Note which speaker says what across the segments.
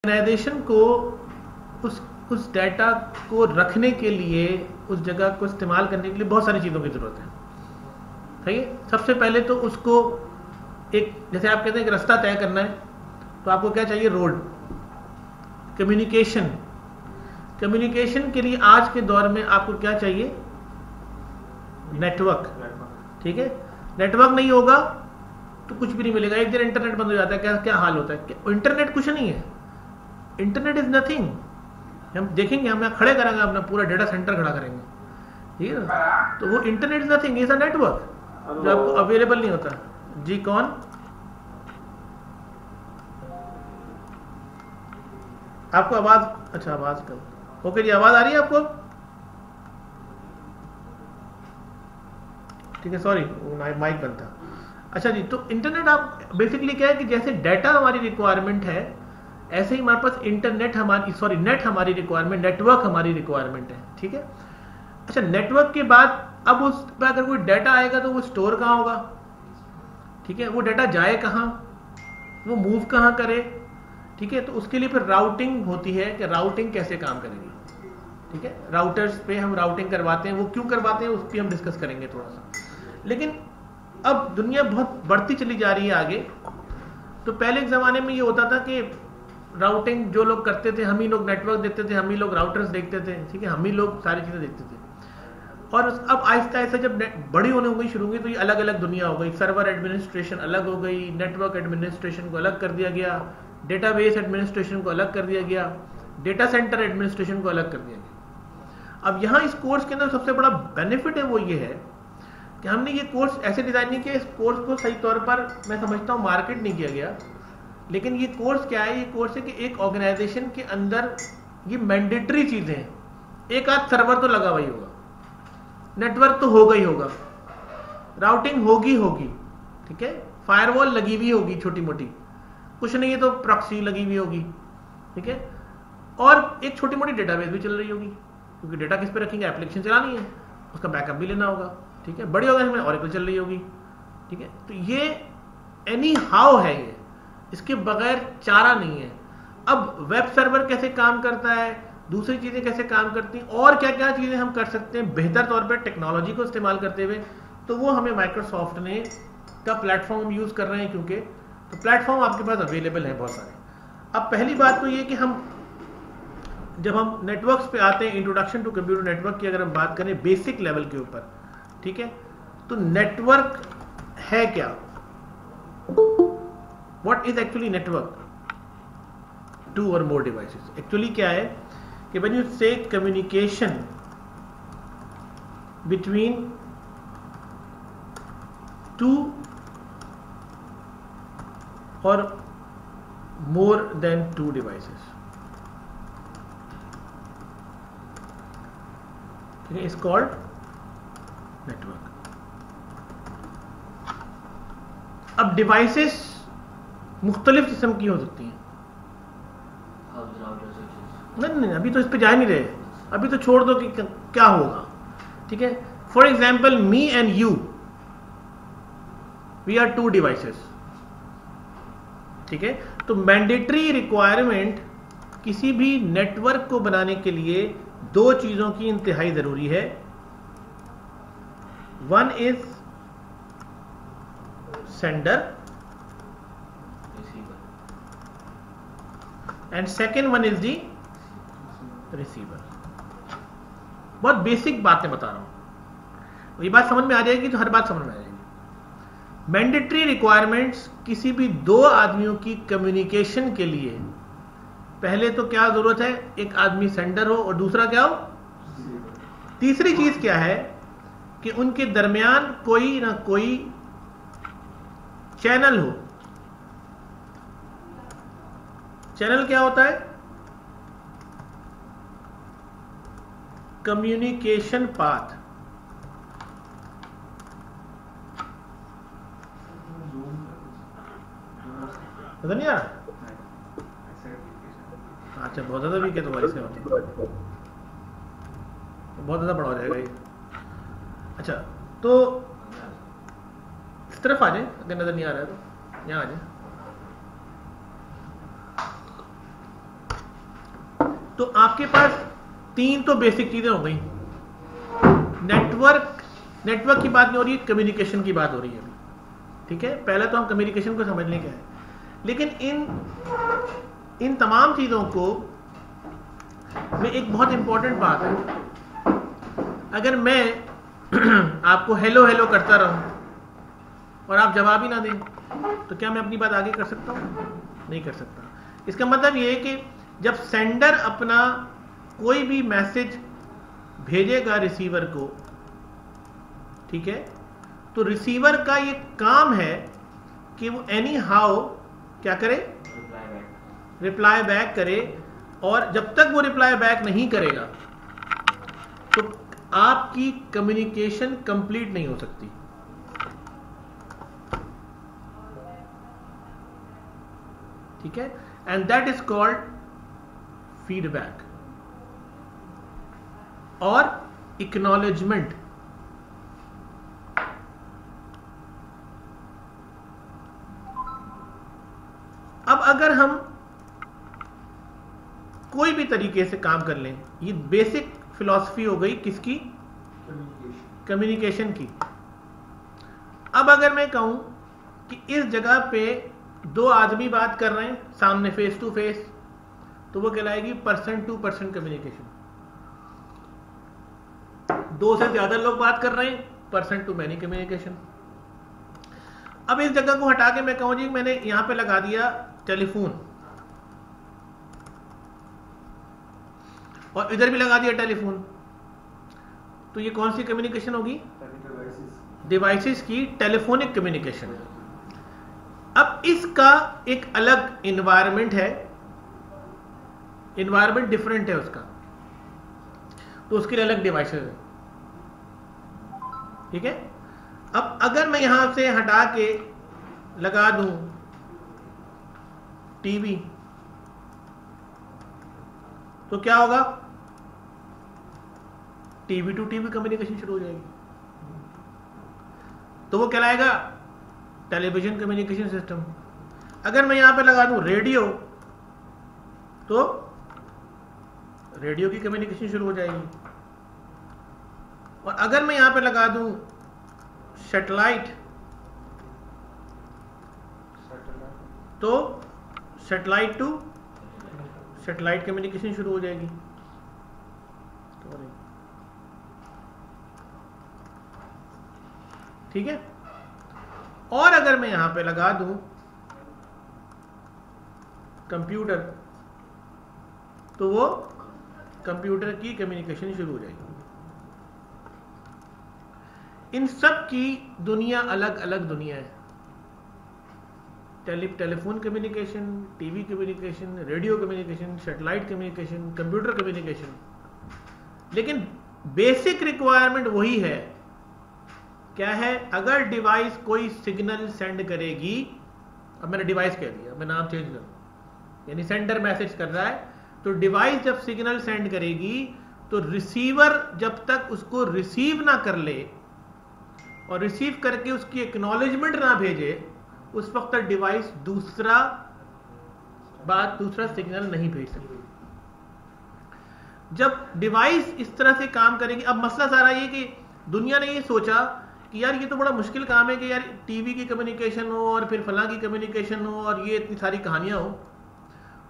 Speaker 1: Organisation को उस data को रखने के लिए, उस जगह को इस्तेमाल करने के लिए बहुत सारी चीज़ों की ज़रूरत है। सही है। सबसे पहले तो उसको एक, जैसे आप कहते हैं कि रास्ता तय करना है, तो आपको क्या चाहिए? रोड। कम्युनिकेशन। कम्युनिकेशन के लिए आज के दौर में आपको क्या चाहिए? नेटवर्क। ठीक है। नेटवर्क नहीं होगा तो कुछ भी नहीं मिलेगा। एक दिन इंटरनेट बंद हो जाता है, क्या क्या हाल होता है? इंटरनेट कुछ नहीं है। Internet is nothing. हम देखेंगे, हम यहाँ खड़े करेंगे, अपना पूरा डेटा सेंटर खड़ा करेंगे, ठीक है ना? तो वो internet is nothing, is a network जो आपको अवेलेबल नहीं होता। जी कौन? आपको आवाज, अच्छा आवाज कर, ओके जी, आवाज आ रही है आपको? ठीक है, सॉरी माइक बंद था। अच्छा जी, तो इंटरनेट आप बेसिकली क्या है कि जैसे डाटा हमारी रिक्वायरमेंट है, ऐसे ही हमारे पास इंटरनेट हमारी, सॉरी नेट हमारी रिक्वायरमेंट, नेटवर्क हमारी रिक्वायरमेंट है। ठीक है। अच्छा, नेटवर्क के बाद अब उस पर अगर कोई डाटा आएगा तो वो स्टोर कहाँ होगा? ठीक है। वो डाटा जाए कहाँ, वो मूव कहाँ करे? ठीक है। तो उसके लिए फिर राउटिंग होती है कि राउटिंग कैसे काम करेगी। ठीक है। राउटर्स पे हम राउटिंग करवाते हैं, वो क्यों करवाते हैं उस पर हम डिस्कस करेंगे थोड़ा सा। लेकिन अब दुनिया बहुत बढ़ती चली जा रही है आगे। तो पहले के ज़माने में ये होता था कि राउटिंग जो लोग करते थे, हम ही लोग नेटवर्क देखते थे, हम ही लोग राउटर्स देखते थे, ठीक है, हम ही लोग सारी चीज़ें देखते थे। और अब आहिस्ता आहिस्ता जब बड़ी होने हुई शुरू हुई तो ये अलग अलग दुनिया हो गई। सर्वर एडमिनिस्ट्रेशन अलग हो गई, नेटवर्क एडमिनिस्ट्रेशन को अलग कर दिया गया, डेटाबेस एडमिनिस्ट्रेशन को अलग कर दिया गया, डेटा सेंटर एडमिनिस्ट्रेशन को अलग कर दिया गया। अब यहाँ इस कोर्स के अंदर सबसे बड़ा बेनिफिट है वो ये है कि हमने ये कोर्स ऐसे डिजाइन नहीं किया, इस कोर्स को सही तौर पर मैं समझता हूँ मार्केट नहीं किया गया। लेकिन ये कोर्स क्या है? ये कोर्स है कि एक ऑर्गेनाइजेशन के अंदर ये मैंडेटरी चीजें हैं। एक आध सर्वर तो लगा हुआ ही होगा, नेटवर्क तो होगा ही होगा, राउटिंग होगी होगी, ठीक है, फायरवॉल लगी हुई होगी छोटी मोटी, कुछ नहीं है तो प्रॉक्सी लगी हुई होगी, ठीक है, और एक छोटी मोटी डेटाबेस भी चल रही होगी, क्योंकि डेटा किस पे रखेंगे? एप्लीकेशन चलानी है, उसका बैकअप भी लेना होगा, ठीक है। बड़ी ऑर्गेनाइजेशन में ऑरेकल चल रही होगी, ठीक है। तो ये एनी हाउ है, ये इसके बगैर चारा नहीं है। अब वेब सर्वर कैसे काम करता है, दूसरी चीजें कैसे काम करती हैं, और क्या क्या चीजें हम कर सकते हैं बेहतर तौर पर टेक्नोलॉजी को इस्तेमाल करते हुए, तो वो हमें माइक्रोसॉफ्ट ने का प्लेटफॉर्म हम यूज कर रहे हैं, क्योंकि तो प्लेटफॉर्म आपके पास अवेलेबल है बहुत सारे। अब पहली बात तो ये कि हम जब हम नेटवर्क्स पे आते हैं, इंट्रोडक्शन टू कंप्यूटर नेटवर्क की अगर हम बात करें बेसिक लेवल के ऊपर, ठीक है, तो नेटवर्क है क्या? What is actually network? Two or more devices. Actually क्या है कि when you say communication between two or more than two devices, okay, is called network. अब devices मुख्तलिफ किस्म की हो सकती हैं। नहीं, अभी तो इस पे जा नहीं रहे, अभी तो छोड़ दो कि क्या होगा, ठीक है। For example, me and you, we are two devices, ठीक है। तो मैंडेटरी रिक्वायरमेंट किसी भी नेटवर्क को बनाने के लिए दो चीजों की इंतहाई जरूरी है। One is sender and second one is the receiver. बहुत बेसिक बातें बता रहा हूं, ये बात समझ में आ जाएगी तो हर बात समझ में आ जाएगी। मैंडेटरी रिक्वायरमेंट्स किसी भी दो आदमियों की कम्युनिकेशन के लिए, पहले तो क्या जरूरत है? एक आदमी सेंडर हो और दूसरा क्या हो? तीसरी चीज क्या है कि उनके दरमियान कोई ना कोई चैनल हो। चैनल क्या होता है? Communication path. पता नहीं यार, अच्छा बहुत ज्यादा वीक है तुम्हारी से, बहुत ज्यादा बड़ा हो जाएगा ये। अच्छा, तो इस तरफ आ जाए, अगर नजर नहीं आ रहा है तो यहाँ आ जाए। तो आपके पास 3 तो बेसिक चीजें हो गई। नेटवर्क की बात नहीं हो रही है, कम्युनिकेशन की बात हो रही है अभी, ठीक है। पहले तो हम कम्युनिकेशन को समझने के हैं, लेकिन इन तमाम चीजों को में एक बहुत इंपॉर्टेंट बात है। अगर मैं आपको हेलो हेलो करता रहूं और आप जवाब ही ना दें, तो क्या मैं अपनी बात आगे कर सकता हूं? नहीं कर सकता। इसका मतलब यह है कि जब सेंडर अपना कोई भी मैसेज भेजेगा रिसीवर को, ठीक है, तो रिसीवर का ये काम है कि वो एनी हाउ क्या करे, रिप्लाई बैक करे। और जब तक वो रिप्लाई बैक नहीं करेगा तो आपकी कम्युनिकेशन कंप्लीट नहीं हो सकती। ठीक है, and that is called feedback और एक्नॉलेजमेंट। अब अगर हम कोई भी तरीके से काम कर लें, ये बेसिक फिलॉसफी हो गई किसकी? कम्युनिकेशन की। अब अगर मैं कहूं कि इस जगह पे 2 आदमी बात कर रहे हैं सामने फेस टू फेस, तो वो कहलाएगी पर्सन टू पर्सन कम्युनिकेशन। 2 से ज्यादा लोग बात कर रहे हैं, पर्सन टू मैनी कम्युनिकेशन। अब इस जगह को हटा के मैं कहूं जी मैंने यहां पे लगा दिया टेलीफोन और इधर भी लगा दिया टेलीफोन, तो ये कौन सी कम्युनिकेशन होगी? डिवाइसेस की टेलीफोनिक कम्युनिकेशन। अब इसका एक अलग एनवायरनमेंट है, एनवायरनमेंट डिफरेंट है उसका, तो उसके लिए अलग डिवाइसेस है। ठीक है, अब अगर मैं यहां से हटा के लगा दूं टीवी, तो क्या होगा? टीवी टू टीवी कम्युनिकेशन शुरू हो जाएगी, तो वो कहलाएगा टेलीविजन कम्युनिकेशन सिस्टम। अगर मैं यहां पे लगा दूं रेडियो, तो रेडियो की कम्युनिकेशन शुरू हो जाएगी। और अगर मैं यहां पे लगा दूं सैटेलाइट, तो सैटेलाइट टू सैटेलाइट कम्युनिकेशन शुरू हो जाएगी। ठीक है, और अगर मैं यहां पे लगा दूं कंप्यूटर, तो वो कंप्यूटर की कम्युनिकेशन शुरू हो जाएगी। इन सब की दुनिया अलग अलग दुनिया है। Telephone communication, TV communication, radio communication, satellite communication, computer communication, लेकिन बेसिक रिक्वायरमेंट वही है। क्या है? अगर डिवाइस कोई सिग्नल सेंड करेगी, अब मैंने डिवाइस कह दिया, मैं नाम चेंज करूं, यानी सेंडर मैसेज कर रहा है, तो डिवाइस जब सिग्नल सेंड करेगी तो रिसीवर जब तक उसको रिसीव ना कर ले और रिसीव करके उसकी एक्नॉलेजमेंट ना भेजे, उस वक्त तक डिवाइस दूसरा सिग्नल नहीं भेज सकती। जब डिवाइस इस तरह से काम करेगी, अब मसला सारा ये कि दुनिया ने ये सोचा कि यार ये तो बड़ा मुश्किल काम है कि यार टीवी की कम्युनिकेशन हो और फिर फलां की कम्युनिकेशन हो और ये इतनी सारी कहानियां हो,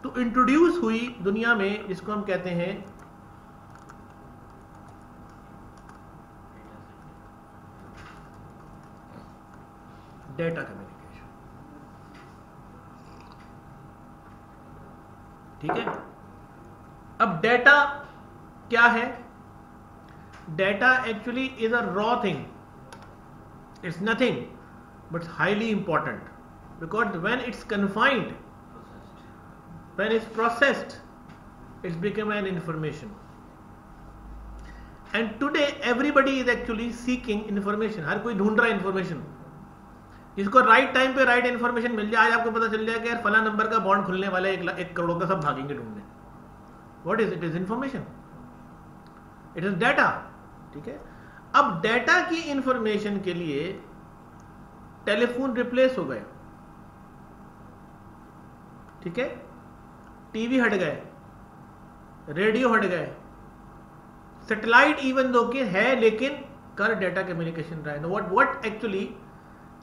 Speaker 1: तो इंट्रोड्यूस हुई दुनिया में जिसको हम कहते हैं डेटा कम्युनिकेशन। ठीक है, अब डेटा क्या है? Data actually is a raw thing, it's nothing but highly important, because when it's confined, when it's processed, it's become an information. And today everybody is actually seeking information. हर कोई ढूंढ रहा है information, जिसको right time पे right information मिल जाए। आज आपको पता चल जाए कि यार फला नंबर का बॉन्ड खुलने वाला है 1 करोड़ का, सब भागेंगे ढूंढने। What is it? Is information, it is data. ठीक है, अब डाटा की इंफॉर्मेशन के लिए टेलीफोन रिप्लेस हो गए, ठीक है, टीवी हट गए, रेडियो हट गए, सैटेलाइट इवन दो के है लेकिन कर डाटा कम्युनिकेशन रहा है। व्हाट एक्चुअली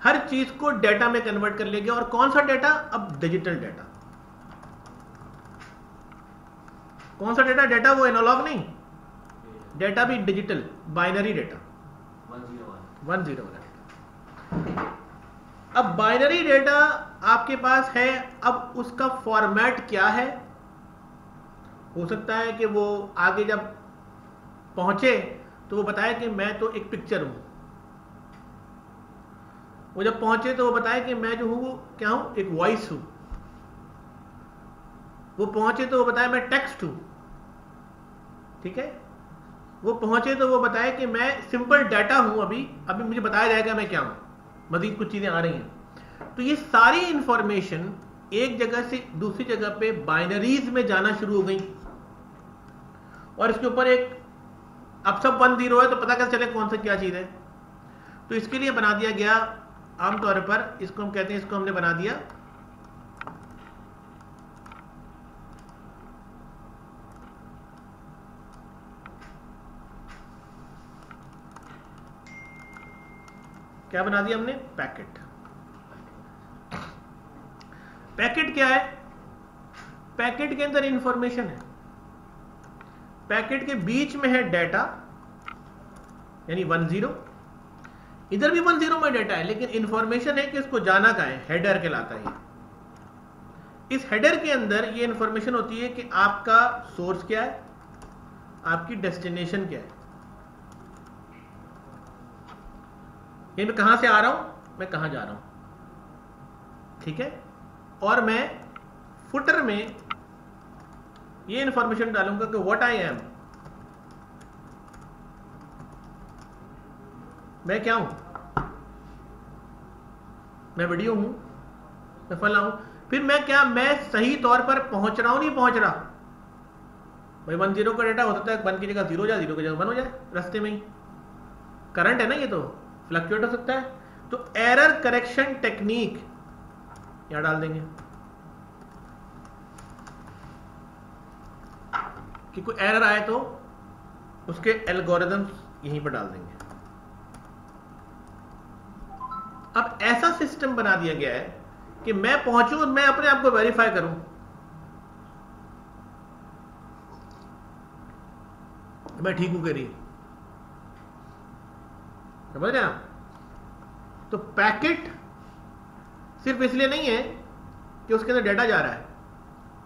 Speaker 1: हर चीज को डाटा में कन्वर्ट कर ले गया। और कौन सा डाटा? अब डिजिटल डाटा। कौन सा डाटा? डाटा वो एनालॉग नहीं, डाटा भी डिजिटल, बाइनरी डाटा, 101। अब बाइनरी डाटा आपके पास है, अब उसका फॉर्मेट क्या है? हो सकता है कि वो आगे जब पहुंचे तो वो बताए कि मैं तो एक पिक्चर हूं, वो जब पहुंचे तो वो बताए कि मैं जो हूं वो क्या हूं? एक वॉइस हूं। वो पहुंचे तो वो बताए मैं टेक्स्ट हूं, ठीक है। वो पहुंचे तो वो बताए कि मैं सिंपल डाटा हूं, अभी मुझे बताया जाएगा मैं क्या हूं, मजीद कुछ चीजें आ रही हैं। तो ये सारी इंफॉर्मेशन एक जगह से दूसरी जगह पे बाइनरीज में जाना शुरू हो गई। और इसके ऊपर एक, अब सब 1 0 है तो पता कैसे चले कौन सा क्या चीज है? तो इसके लिए बना दिया गया आमतौर पर, इसको हम कहते हैं, इसको हमने बना दिया क्या बना दिया हमने? पैकेट। पैकेट क्या है? पैकेट के अंदर इंफॉर्मेशन है, पैकेट के बीच में है डाटा, यानी 1 0, इधर भी 1 0 में डाटा है, लेकिन इंफॉर्मेशन है कि इसको जाना कहां है? हेडर कहलाता है। इस हेडर के अंदर ये इंफॉर्मेशन होती है कि आपका सोर्स क्या है, आपकी डेस्टिनेशन क्या है, ये मैं कहां से आ रहा हूं, मैं कहां जा रहा हूं, ठीक है। और मैं फुटर में ये इंफॉर्मेशन डालूंगा कि व्हाट आई एम, मैं क्या हूं, मैं वीडियो हूं, मैं फला हूं। फिर मैं क्या, मैं सही तौर पर पहुंच रहा हूं, नहीं पहुंच रहा? भाई 1 0 का डाटा हो सकता है 1 की जगह 0 जाए, 0 की जगह 1 हो जाए, रास्ते में ही करंट है ना, ये तो फ्लक्चुएट हो सकता है। तो एरर करेक्शन टेक्निक यहां डाल देंगे कि कोई एरर आए तो उसके एल्गोरिथम्स यहीं पर डाल देंगे। अब ऐसा सिस्टम बना दिया गया है कि मैं पहुंचूं, मैं अपने आप को वेरीफाई करूं, मैं ठीक हूं कि नहीं, समझ रहे हैं आप? तो पैकेट सिर्फ इसलिए नहीं है कि उसके अंदर डाटा जा रहा है।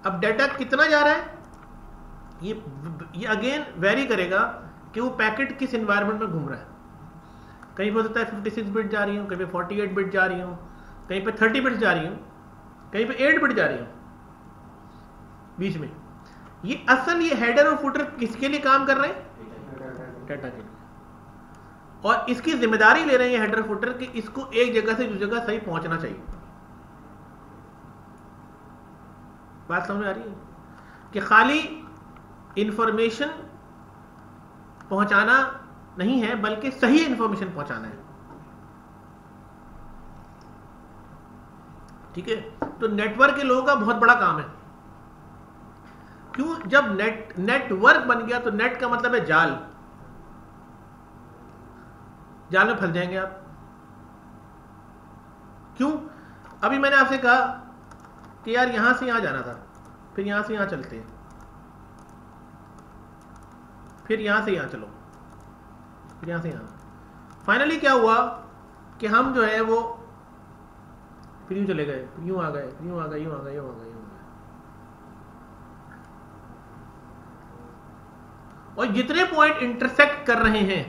Speaker 1: अब डाटा कितना जा रहा है ये अगेन वेरी करेगा कि वो पैकेट किस एनवायरनमेंट में घूम रहा है। कहीं पे हो सकता है 56 बिट जा रही हूं, कहीं पे 48 बिट जा रही हूं, कहीं पे 30 बिट जा रही हूं, कहीं पे 8 बिट जा रही हूं, बीच में। ये असल ये हेडर और फुटर किसके लिए काम कर रहे हैं? डाटा के लिए। और इसकी जिम्मेदारी ले रहे हैं हेडर फुटर कि इसको एक जगह से दूसरी जगह सही पहुंचना चाहिए। बात समझ आ रही है कि खाली इंफॉर्मेशन पहुंचाना नहीं है बल्कि सही इंफॉर्मेशन पहुंचाना है, ठीक है। तो नेटवर्क के लोगों का बहुत बड़ा काम है। क्यों? जब नेटवर्क बन गया तो नेट का मतलब है जाल, जाल में फंस जाएंगे आप। क्यों? अभी मैंने आपसे कहा कि यार यहां से यहां जाना था, फिर यहां से यहां चलते हैं, फिर यहां से यहां चलो, फिर यहां से यहां। फाइनली क्या हुआ कि हम जो है वो फिर यूं चले गए, फिर यूं आ गए, यूं आ गए, यूं आ गए, यूं आ गए, यूं आ गए। और जितने पॉइंट इंटरसेक्ट कर रहे हैं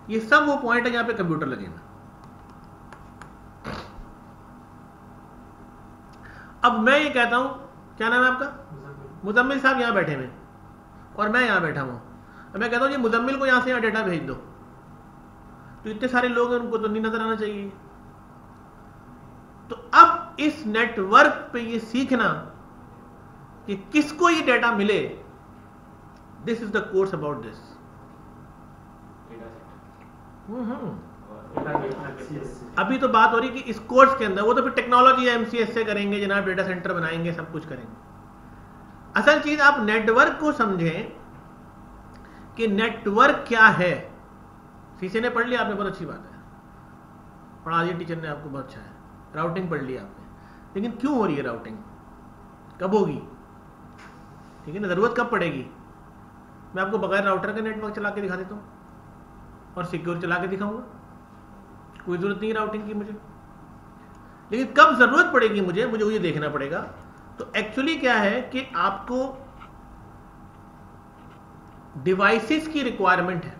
Speaker 1: ये सब वो पॉइंट है जहां पे कंप्यूटर लगेगा। अब मैं ये कहता हूं, क्या नाम है आपका? मुजम्मिल साहब यहां बैठे हुए और मैं यहां बैठा हूं। मैं कहता हूं जी मुजम्मिल को यहां से यहां डेटा भेज दो, तो इतने सारे लोग हैं उनको तो नहीं नजर आना चाहिए। तो अब इस नेटवर्क पे ये सीखना कि किसको ये डेटा मिले, this is the course about this. अभी तो बात हो रही कि इस कोर्स के अंदर, वो तो फिर टेक्नोलॉजी एमसीएस से करेंगे जनाब, डेटा सेंटर बनाएंगे, सब कुछ करेंगे। असल चीज आप नेटवर्क को समझें कि नेटवर्क क्या है। सीसी ने पढ़ लिया आपने, बहुत अच्छी बात है, पढ़ा दिया टीचर ने आपको, बहुत अच्छा है। राउटिंग पढ़ लिया आपने, लेकिन क्यों हो रही है राउटिंग, कब होगी, ठीक है ना, जरूरत कब पड़ेगी। मैं आपको बगैर राउटर का नेटवर्क चला के दिखा देता हूं और सिक्योर चला के दिखाऊंगा, कोई जरूरत नहीं राउटिंग की मुझे। लेकिन कब जरूरत पड़ेगी मुझे ये देखना पड़ेगा। तो एक्चुअली क्या है कि आपको डिवाइसेस की रिक्वायरमेंट है।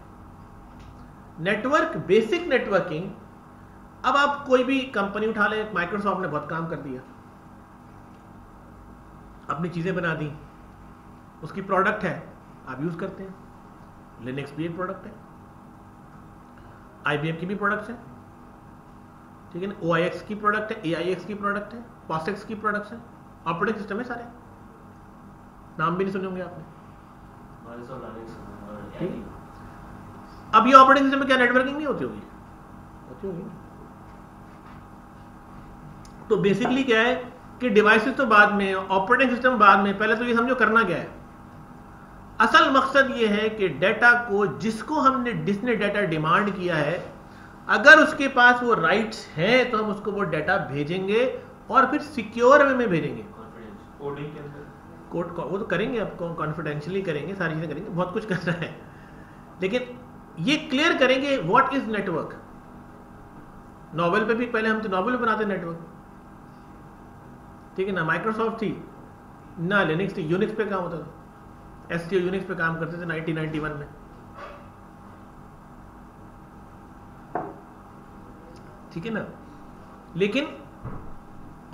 Speaker 1: नेटवर्क, बेसिक नेटवर्किंग, अब आप कोई भी कंपनी उठा ले, माइक्रोसॉफ्ट ने बहुत काम कर दिया, अपनी चीजें बना दी, उसकी प्रोडक्ट है, आप यूज करते हैं। लिनक्स भी एक प्रोडक्ट है, IBM की भी प्रोडक्ट है, ठीक है ना, OIX की प्रोडक्ट है, AIX की प्रोडक्ट है, POSIX की प्रोडक्ट है, ऑपरेटिंग सिस्टम है सारे, नाम भी नहीं सुने होंगे आपने। अब ये ऑपरेटिंग सिस्टम में क्या नेटवर्किंग नहीं होती होगी, होती होगी। तो बेसिकली क्या है कि डिवाइसेस तो बाद में, ऑपरेटिंग सिस्टम बाद में, पहले तो ये समझो करना क्या है। असल मकसद ये है कि डाटा को जिसने डाटा डिमांड किया है, अगर उसके पास वो राइट्स हैं तो हम उसको वो डाटा भेजेंगे और फिर सिक्योर वे में भेजेंगे। कोडिंग के अंदर कोड वो तो करेंगे, आपको कॉन्फिडेंशियली करेंगे, सारी चीजें करेंगे, बहुत कुछ करना है, लेकिन ये क्लियर करेंगे व्हाट इज नेटवर्क। नॉवेल पे भी पहले हम तो नॉवेल बनाते नेटवर्क, ठीक है ना, माइक्रोसॉफ्ट थी ना, लिनक्स थी, यूनिक्स पे काम होता था, STO यूनिक्स पे काम करते थे 1991 में, ठीक है ना। लेकिन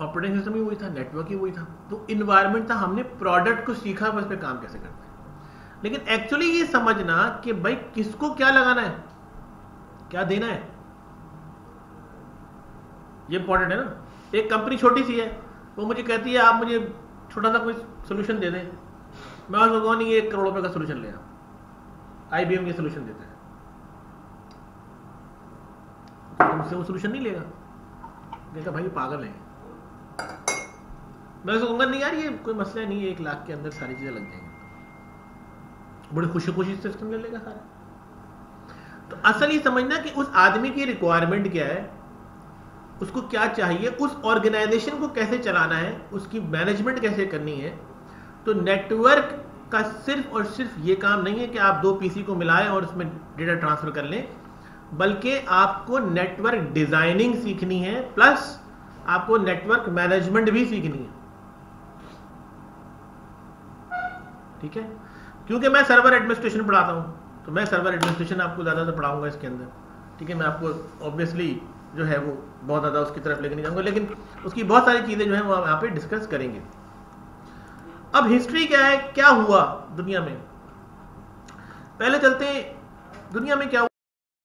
Speaker 1: ऑपरेटिंग सिस्टम ही वही था, नेटवर्क ही वही था, तो इन्वायरमेंट था, हमने प्रोडक्ट को सीखा बस पे काम कैसे करते हैं। लेकिन एक्चुअली ये समझना कि भाई किसको क्या लगाना है, क्या देना है, ये इंपॉर्टेंट है ना। एक कंपनी छोटी सी है, वो मुझे कहती है आप मुझे छोटा सा कोई सोल्यूशन दे दें, मैं उसको कहूँ नहीं 1 करोड़ रुपए का सोल्यूशन ले आओ, IBM के सोल्यूशन देता है, तुमसे वो सोल्यूशन नहीं लेगा, कहता भाई पागल है। मैं उसको कहूँगा नहीं यार ये कोई मसला नहीं है, 1 लाख के अंदर सारी चीजें लग जाएंगी, बड़ी खुशी खुशी से सिस्टम ले लेगा सारा। तो असल ये समझना कि उस आदमी की रिक्वायरमेंट क्या है, उसको क्या चाहिए, उस ऑर्गेनाइजेशन को कैसे चलाना है, उसकी मैनेजमेंट कैसे करनी है। तो नेटवर्क का सिर्फ और सिर्फ ये काम नहीं है कि आप 2 PC को मिलाएं और उसमें डेटा ट्रांसफर कर लें, बल्कि आपको नेटवर्क डिजाइनिंग सीखनी है, प्लस आपको नेटवर्क मैनेजमेंट भी सीखनी है, ठीक है। क्योंकि मैं सर्वर एडमिनिस्ट्रेशन पढ़ाता हूं, तो मैं सर्वर एडमिनिस्ट्रेशन आपको ज्यादा से पढ़ाऊंगा इसके अंदर, ठीक है। मैं आपको ऑब्वियसली जो है वो बहुत ज्यादा उसकी तरफ लेके नहीं जाऊंगा, लेकिन उसकी बहुत सारी चीजें जो है वो यहाँ पे डिस्कस करेंगे। अब हिस्ट्री क्या है, क्या हुआ दुनिया में, पहले चलते हैं दुनिया में क्या हुआ।